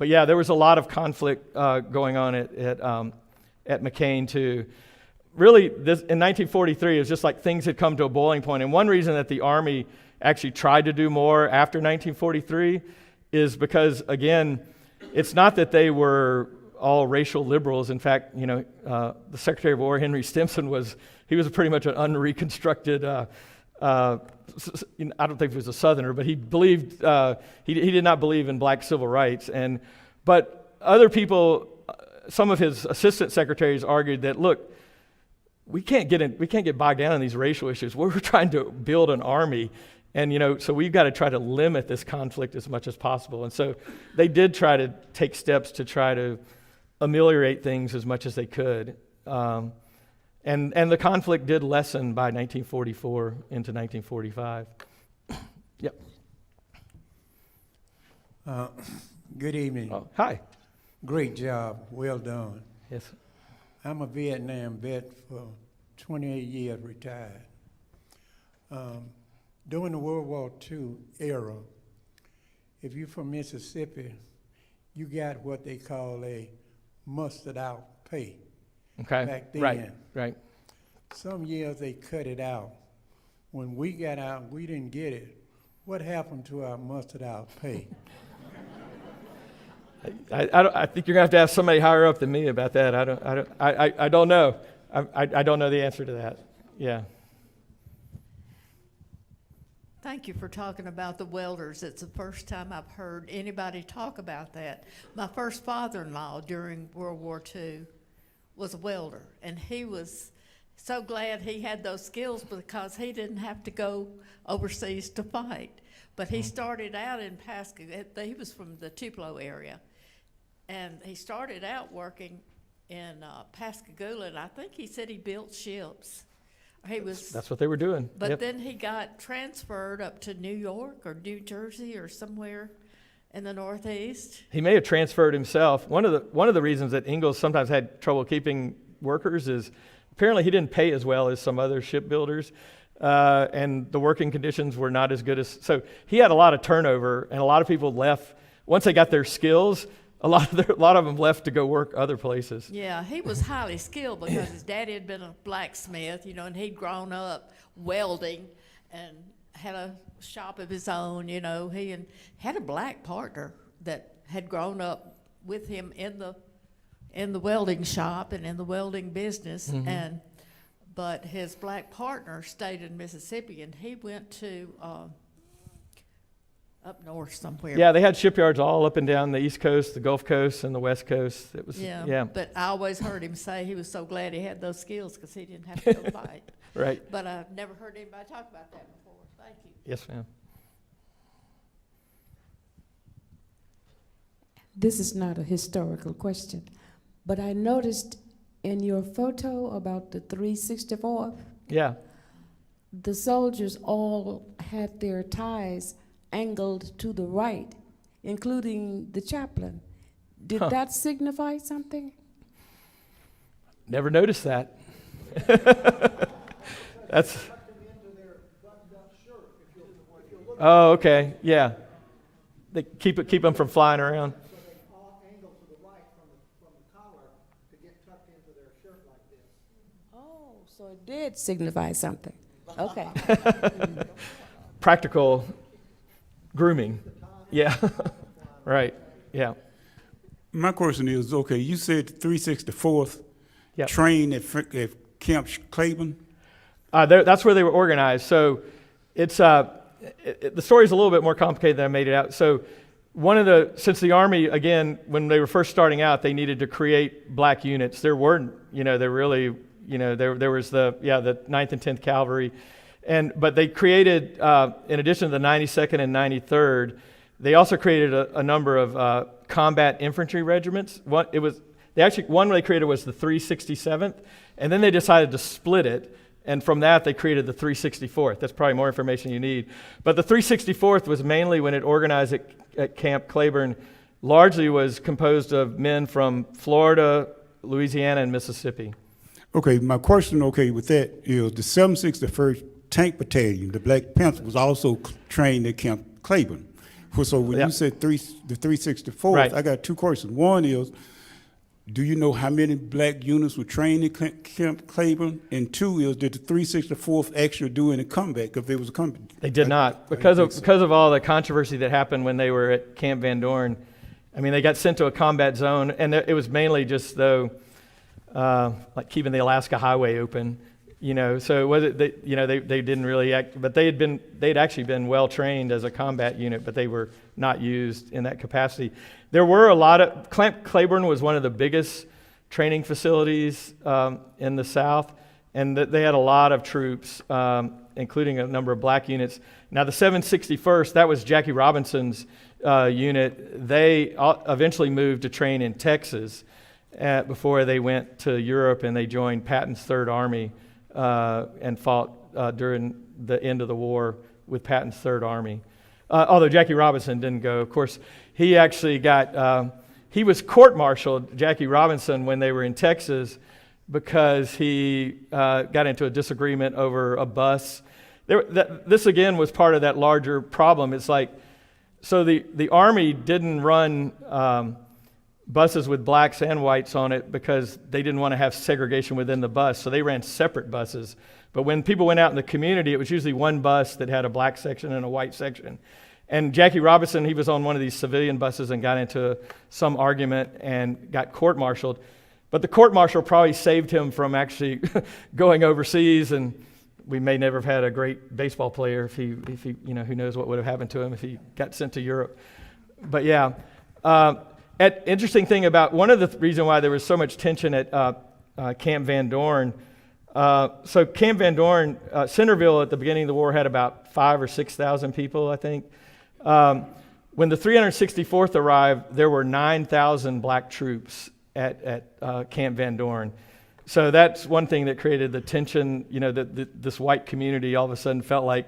yeah, there was a lot of conflict going on at McCain too. Really, in 1943, it was just like things had come to a boiling point. And one reason that the Army actually tried to do more after 1943 is because, again, it's not that they were all racial liberals. In fact, the Secretary of War, Henry Stimson, was pretty much an unreconstructed. I don't think he was a Southerner, but he believed he did not believe in black civil rights. But other people, some of his assistant secretaries argued that, look, we can't get bogged down in these racial issues. We're trying to build an army, and so we've got to try to limit this conflict as much as possible. And so they did try to take steps to try to ameliorate things as much as they could. And the conflict did lessen by 1944 into 1945. Yep. Good evening. Oh, hi. Great job. Well done. Yes. I'm a Vietnam vet for 28 years, retired. During the World War II era, if you're from Mississippi, you got what they call a mustered out pay. Okay. Back then. Right. Some years they cut it out. When we got out, we didn't get it. What happened to our mustered out pay? I think you're gonna have to ask somebody higher up than me about that. I don't know. I don't know the answer to that. Yeah. Thank you for talking about the welders. It's the first time I've heard anybody talk about that. My first father-in-law during World War II was a welder, and he was so glad he had those skills because he didn't have to go overseas to fight. But he started out in Pascagoula. He was from the Tupelo area, and he started out working in Pascagoula, and I think he said he built ships. That's what they were doing. But Yep. then he got transferred up to New York or New Jersey or somewhere, in the Northeast. He may have transferred himself. One of the reasons that Ingalls sometimes had trouble keeping workers is apparently he didn't pay as well as some other shipbuilders, and the working conditions were not as good as. So he had a lot of turnover, and a lot of people left once they got their skills. A lot of them left to go work other places. Yeah, he was highly skilled because his daddy had been a blacksmith, and he'd grown up welding and had a shop of his own. He had a black partner that had grown up with him in the welding shop and in the welding business. Mm-hmm. But his black partner stayed in Mississippi, and he went to up north somewhere. Yeah, they had shipyards all up and down the East Coast, the Gulf Coast, and the West Coast. It was yeah. But I always heard him say he was so glad he had those skills because he didn't have to go fight. Right. But I've never heard anybody talk about that before. Thank you. Yes, ma'am. This is not a historical question, but I noticed in your photo about the 364th, Yeah. the soldiers all had their ties angled to the right, including the chaplain. Did that signify something? Never noticed that. That's. Oh, okay. Yeah. They keep them from flying around. Oh, so it did signify something. Okay. Practical grooming. Yeah. Right. Yeah. My question is, okay, you said the 364th Yep. trained at Camp Claiborne. That's where they were organized. So it's the story's a little bit more complicated than I made it out. So since the Army, again, when they were first starting out, they needed to create black units. There weren't, there really, there was the 9th and 10th Cavalry. But they created, in addition to the 92nd and 93rd, they also created a number of combat infantry regiments. One they created was the 367th, and then they decided to split it, and from that they created the 364th. That's probably more information you need. But the 364th was mainly, when it organized at Camp Claiborne, largely was composed of men from Florida, Louisiana, and Mississippi. Okay, my question, with that is the 761st Tank Battalion, the Black Panther, was also trained at Camp Claiborne. So when you said the 364th, Right. I got two questions. One is, do you know how many black units were trained at Camp Claiborne? And two is, did the 364th actually do any comeback if there was a comeback? They did not, because of all the controversy that happened when they were at Camp Van Dorn. I mean, they got sent to a combat zone, and it was mainly just like keeping the Alaska Highway open, So it wasn't they didn't really act, but they'd actually been well trained as a combat unit, but they were not used in that capacity. There were a lot of Camp Claiborne was one of the biggest training facilities in the South, and they had a lot of troops, including a number of black units. Now the 761st, that was Jackie Robinson's unit. They eventually moved to train in Texas before they went to Europe, and they joined Patton's Third Army and fought during the end of the war with Patton's Third Army. Although Jackie Robinson didn't go. Of course, he actually he was court-martialed, Jackie Robinson, when they were in Texas because he got into a disagreement over a bus. This, again, was part of that larger problem. It's like, so the Army didn't run buses with blacks and whites on it because they didn't want to have segregation within the bus, so they ran separate buses. But when people went out in the community, it was usually one bus that had a black section and a white section. And Jackie Robinson, he was on one of these civilian buses and got into some argument and got court-martialed. But the court-martial probably saved him from actually going overseas, and we may never have had a great baseball player if he who knows what would have happened to him if he got sent to Europe. But yeah. Interesting thing about one of the reason why there was so much tension at Camp Van Dorn. So Camp Van Dorn, Centerville at the beginning of the war had about 5,000 or 6,000 people, I think. When the 364th arrived, there were 9,000 black troops at Camp Van Dorn. So that's one thing that created the tension. That this white community all of a sudden felt like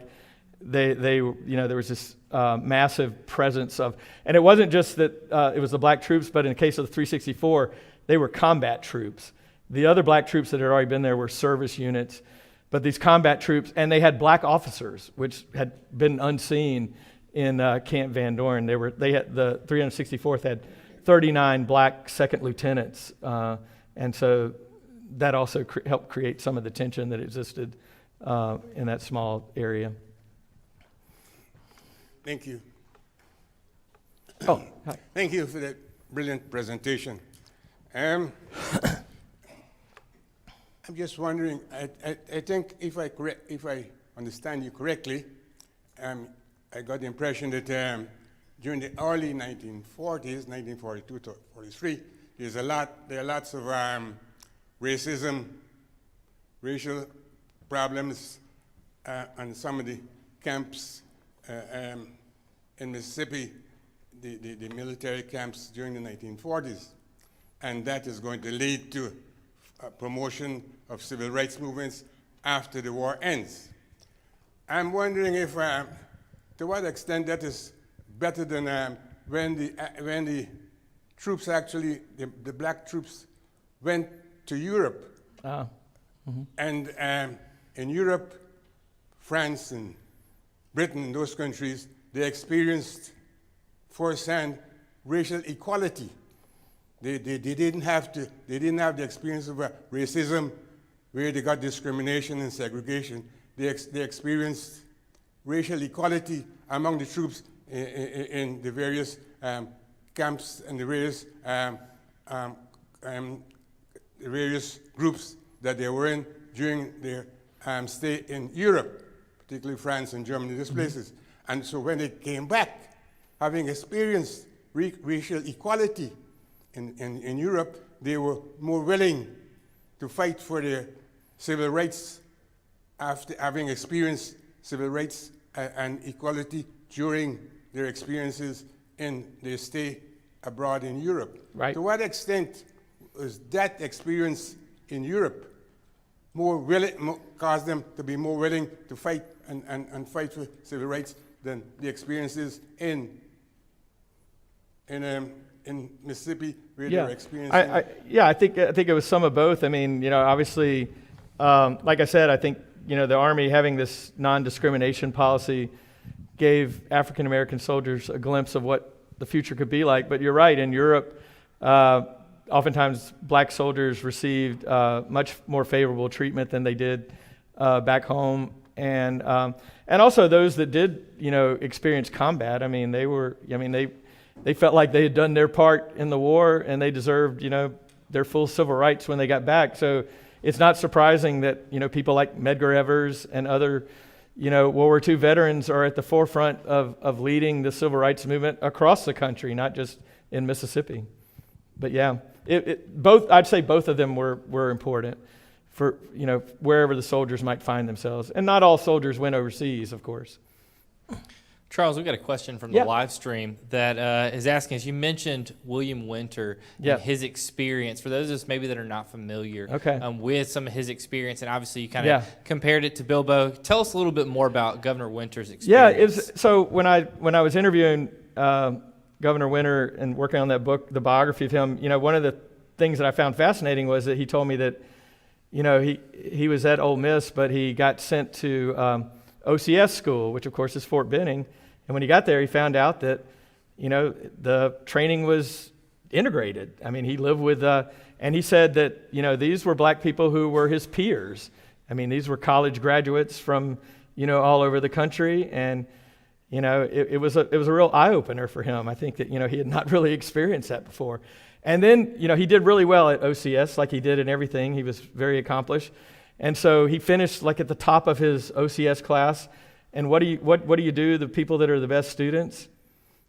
they there was this massive presence of, and it wasn't just that it was the black troops, but in the case of the 364, they were combat troops. The other black troops that had already been there were service units, but these combat troops, and they had black officers, which had been unseen in Camp Van Dorn. They had the 364th had 39 black second lieutenants, and so that also helped create some of the tension that existed in that small area. Thank you. Oh, hi. Thank you for that brilliant presentation. I'm just wondering, I think if I understand you correctly, I got the impression that during the early 1940s, 1942 to 43, there are lots of racism, racial problems on some of the camps in Mississippi, the military camps during the 1940s. And that is going to lead to a promotion of civil rights movements after the war ends. I'm wondering if, to what extent that is better than when the troops actually, the black troops went to Europe. And in Europe, France and Britain and those countries, they experienced firsthand racial equality. They didn't have the experience of racism where they got discrimination and segregation. They experienced racial equality among the troops in the various camps and the various groups that they were in during their stay in Europe, particularly France and Germany, these places. And so when they came back, having experienced racial equality in Europe, they were more willing to fight for their civil rights after having experienced civil rights and equality during their experiences in their stay abroad in Europe. Right. To what extent was that experience in Europe caused them to be more willing to fight and fight for civil rights than the experiences in Mississippi where they were experiencing? I think it was some of both. I mean, obviously, like I said, I think the Army having this non-discrimination policy gave African American soldiers a glimpse of what the future could be like. But you're right, in Europe, oftentimes black soldiers received much more favorable treatment than they did back home, and also those that did experience combat. I mean, they felt like they had done their part in the war, and they deserved their full civil rights when they got back. So it's not surprising that people like Medgar Evers and other World War II veterans are at the forefront of leading the civil rights movement across the country, not just in Mississippi. But yeah, I'd say both of them were important for wherever the soldiers might find themselves, and not all soldiers went overseas, of course. Charles, we've got a question from the live stream that is asking, as you mentioned William Winter and his experience, for those of us maybe that are not familiar with some of his experience, and obviously you kind of compared it to Bilbo. Tell us a little bit more about Governor Winter's experience. So when I was interviewing Governor Winter and working on that book, the biography of him, one of the things that I found fascinating was that he told me that he was at Ole Miss, but he got sent to OCS school, which of course is Fort Benning. And when he got there, he found out that, the training was integrated. I mean, he lived with, and he said that, these were black people who were his peers. I mean, these were college graduates from, all over the country. And, it was a real eye-opener for him. I think that, he had not really experienced that before. And then, he did really well at OCS, like he did in everything. He was very accomplished. And so he finished like at the top of his OCS class. And what do you do? The people that are the best students,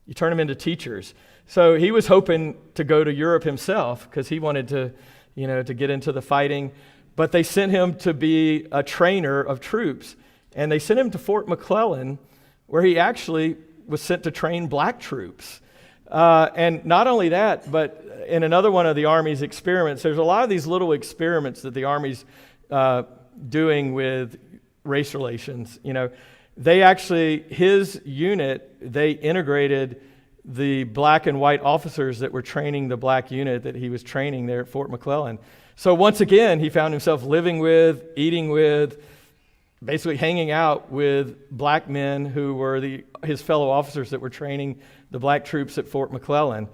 you turn them into teachers. So he was hoping to go to Europe himself because he wanted to, to get into the fighting. But they sent him to be a trainer of troops, and they sent him to Fort McClellan, where he actually was sent to train black troops. And not only that, but in another one of the Army's experiments, there's a lot of these little experiments that the Army's doing with race relations. they actually, his unit, they integrated the black and white officers that were training the black unit that he was training there at Fort McClellan. So once again, he found himself living with, eating with, basically hanging out with black men who were his fellow officers that were training the black troops at Fort McClellan.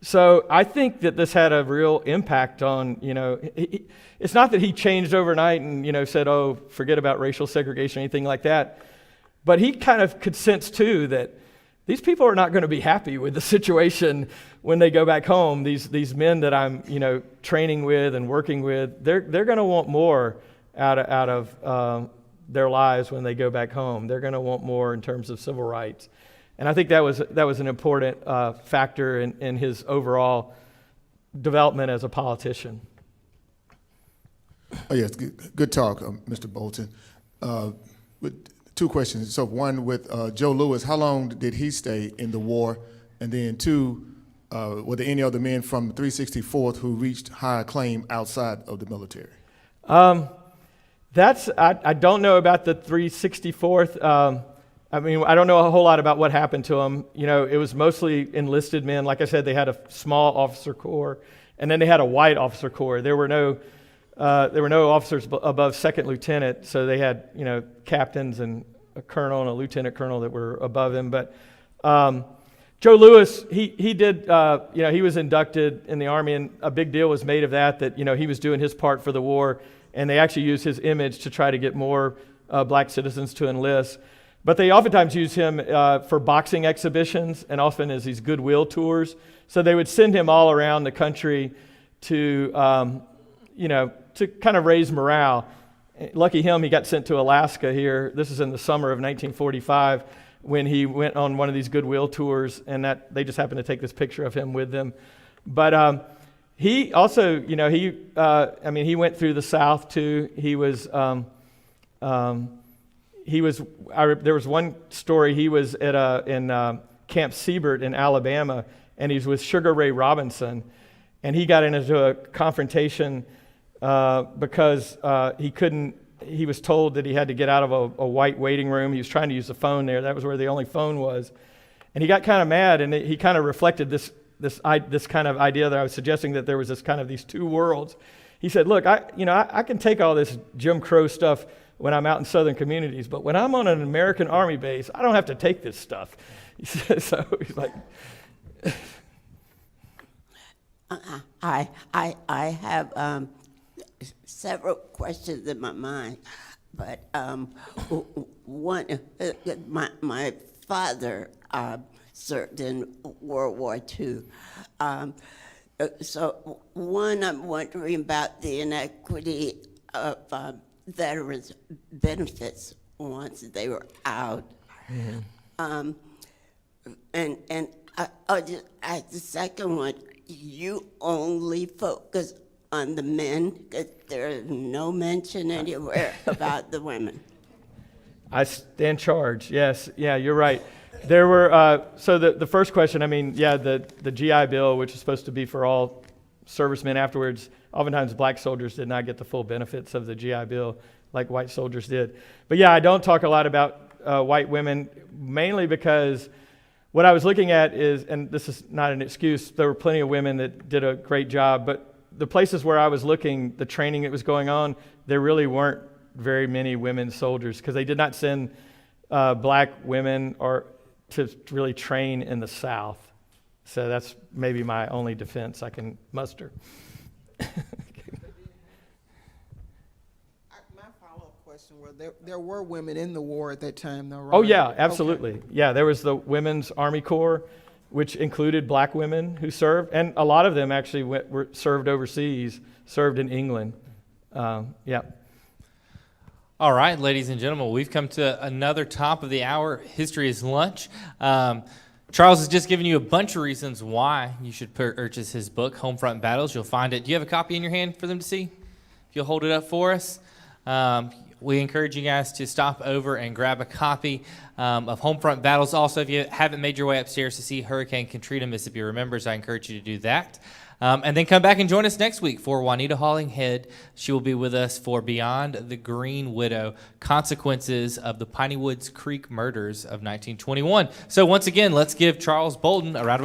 So I think that this had a real impact on, it's not that he changed overnight and, said, oh, forget about racial segregation or anything like that. But he kind of could sense, too, that these people are not going to be happy with the situation when they go back home. These men that I'm, training with and working with, they're going to want more out of their lives when they go back home. They're going to want more in terms of civil rights. And I think that was an important factor in his overall development as a politician. Oh, yes, good talk, Mr. Bolton. With two questions. So one with Joe Louis, how long did he stay in the war? And then two, were there any other men from 364th who reached high acclaim outside of the military? I don't know about the 364th. I don't know a whole lot about what happened to them. It was mostly enlisted men. Like I said, they had a small officer corps, and then they had a white officer corps. There were no officers above second lieutenant, so they had captains and a colonel and a lieutenant colonel that were above him. But Joe Louis, he did he was inducted in the Army, and a big deal was made of that he was doing his part for the war, and they actually used his image to try to get more black citizens to enlist. But they oftentimes use him for boxing exhibitions and often as these goodwill tours. So they would send him all around the country to to kind of raise morale. Lucky him, he got sent to Alaska here. This is in the summer of 1945 when he went on one of these goodwill tours, and that they just happened to take this picture of him with them. But he also, he went through the South too. There was one story. He was in Camp Siebert in Alabama, and he was with Sugar Ray Robinson, and he got into a confrontation because he was told that he had to get out of a white waiting room. He was trying to use the phone there. That was where the only phone was. And he got kind of mad, and he kind of reflected this kind of idea that I was suggesting, that there was these two worlds. He said, look, I can take all this Jim Crow stuff when I'm out in southern communities, but when I'm on an American Army base, I don't have to take this stuff. So he's like... I have several questions in my mind, but one, my father served in World War II. So one, I'm wondering about the inequity of veterans' benefits once they were out. Mm-hmm. And I'll just ask the second one. You only focus on the men, because there's no mention anywhere about the women. I stand charged. Yes, yeah, you're right. There were so the first question. The GI Bill, which is supposed to be for all servicemen afterwards. Oftentimes, black soldiers did not get the full benefits of the GI Bill like white soldiers did. But yeah, I don't talk a lot about white women, mainly because what I was looking at is, and this is not an excuse, there were plenty of women that did a great job, but the places where I was looking, the training that was going on, there really weren't very many women soldiers, because they did not send black women to really train in the South. So that's maybe my only defense I can muster. My follow-up question was, there were women in the war at that time, though, right? Oh, yeah, absolutely. Okay. Yeah, there was the Women's Army Corps, which included black women who served, and a lot of them actually were served overseas, served in England. Yeah. All right, ladies and gentlemen, we've come to another top of the hour. History is Lunch. Charles has just given you a bunch of reasons why you should purchase his book, Homefront Battles. You'll find it. Do you have a copy in your hand for them to see? If you'll hold it up for us. We encourage you guys to stop over and grab a copy of Homefront Battles. Also, if you haven't made your way upstairs to see Hurricane Katrina, Mississippi Remembers, I encourage you to do that. And then come back and join us next week for Juanita Hollinghead. She will be with us for Beyond the Green Widow, Consequences of the Piney Woods Creek Murders of 1921. So once again, let's give Charles Bolton a round of applause.